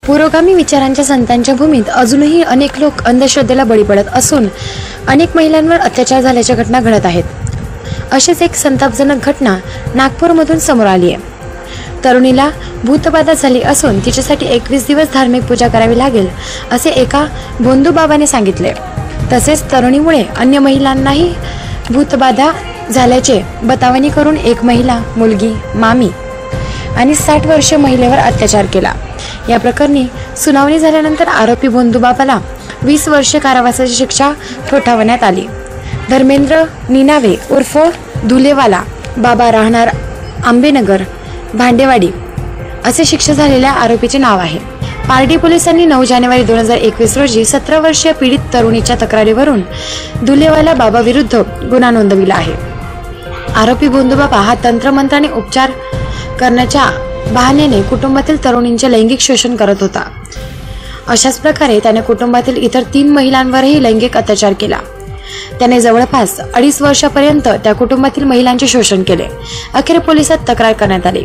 पुरोगामी विचारांच्या संतांच्या भूमीत अजूनही अनेक लोक अंधश्रद्धेला बळी पडत असून अनेक महिलांवर अत्याचार झाल्याच्या घटना घडत आहेत. अशीच एक संतापजनक घटना नागपूरमधून समोर आली आहे. तरुणीला भूतबाधा झाली असून तिच्यासाठी 21 दिवस धार्मिक पूजा करावी लागेल असे एका भोंदू बाबाने सांगितले. तसेच तरुणीमुळे अन्य महिलांनाही भूतबाधा झाल्याचे बतावणी करून एक महिला, मुलगी, मामी आणि 60 वर्षीय महिलेवर अत्याचार केला. या प्रकरणी सुनावणी झाल्यानंतर आरोपी भोंदू बाबाला 20 वर्षे कारावासाची शिक्षा ठोठावण्यात आली. धर्मेंद्र निनावे उर्फ धुलेवाला बाबा, राहणार आंबेनगर, भांडेवाडी असे शिक्षा झालेल्या आरोपीचे नाव आहे. पारडी पोलिसांनी 9 जानेवारी 2021 रोजी 17 वर्षीय पीडित तरुणीच्या तक्रारीवरून धुलेवाला बाबा विरुद्ध गुन्हा नोंदविला आहे. आरोपी भोंदू बाबा हा तंत्रमंत्राने उपचार करण्याच्या बहाण्याने कुटुंबातील तरुणींचे लैंगिक शोषण करत होता. अशाच प्रकारे त्याने कुटुंबातील इतर 3 महिलांवरही लैंगिक अत्याचार केला. त्याने जवळपास 2.5 वर्षापर्यंत त्या कुटुंबातील महिलांचे शोषण केले. अखेर पोलिसात तक्रार करण्यात आली.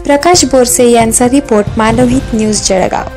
प्रकाश बोरसे यांचा रिपोर्ट, मानवहित न्यूज, जळगाव.